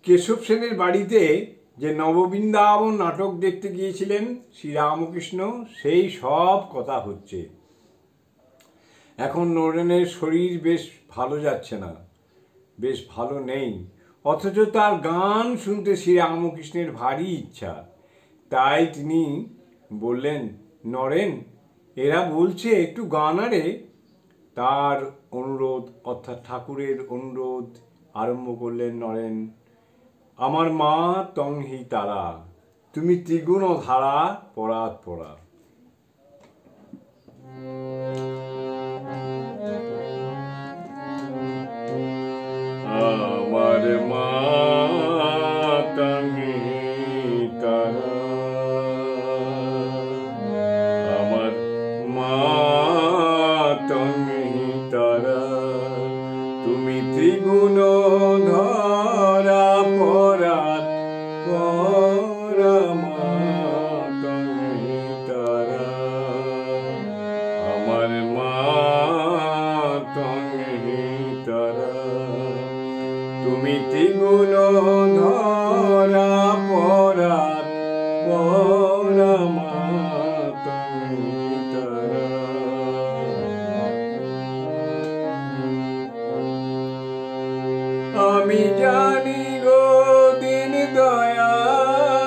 কেশব সেনের বাড়িতে যে নববৃন্দাবন নাটক দেখতে গিয়েছিলেন শ্রীরামকৃষ্ণ, সেই সব কথা হচ্ছে। এখন নরেনের শরীর বেশ ভালো যাচ্ছে না, বেশ ভালো নেই, অথচ তার গান শুনতে শ্রীরামকৃষ্ণের ভারী ইচ্ছা। তাই তিনি বললেন, নরেন, এরা বলছে একটু গান আরে। তার অনুরোধ অর্থাৎ ঠাকুরের অনুরোধ আরম্ভ করলেন নরেন। আমার মা তংহি তারা, তুমি ত্রিগুণ ধারা পরাৎ পরা। আমার মা তংহি তারা, আমার মা তংহি তারা, তুমি ত্রিগুণ ধরা পরাৎ পরা, মা তংহি তারা, আমার মা তংহি তারা, তুমি ত্রিগুণ ধরা পরাৎ পরা, মা তংহি তারা। আমি জানি গো দিন দয়াময়ী,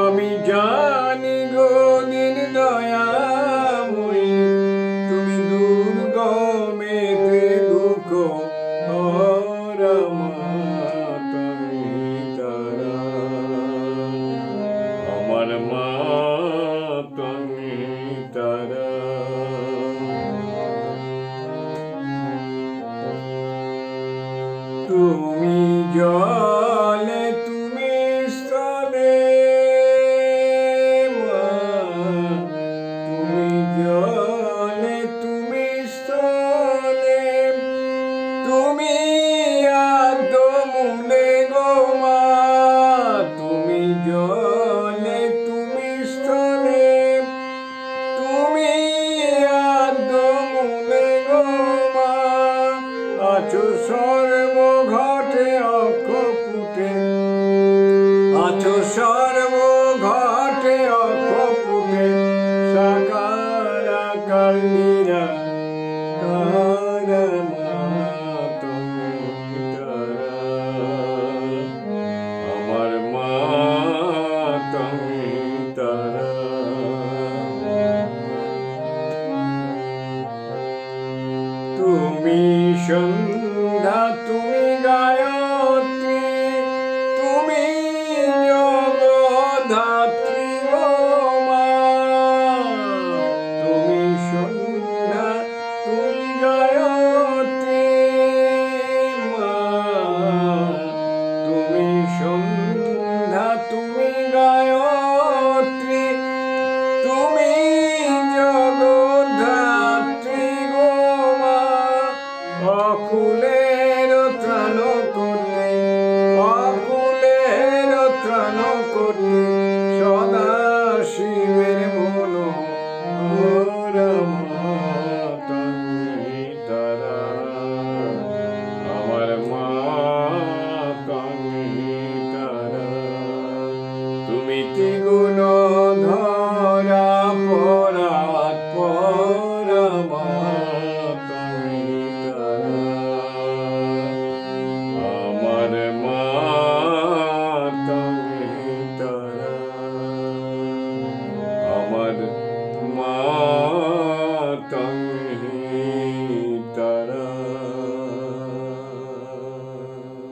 আমি জানি গো দিন দয়াময়ী, তুমি দুর্গমেতে দুঃখ হরা, মা তংহি তারা, আমার মা তংহি তারা। তুমি জলে তুমি স্থলে, মা তুমি জলে তুমি স্থলে, তুমি আদ্যমূলে গো মা, তুমি জলে তুমি স্থলে, তুমি আদ্যমূলে গো মা, আছো সর্বঘটে অকপুটে, আছো সর্বঘটে অকপুটে, সাকার আকার নিরাকার, মা তংহি তারা, আমার মা তংহি তারা। তুমি সন্ধ্যা তুমি গায়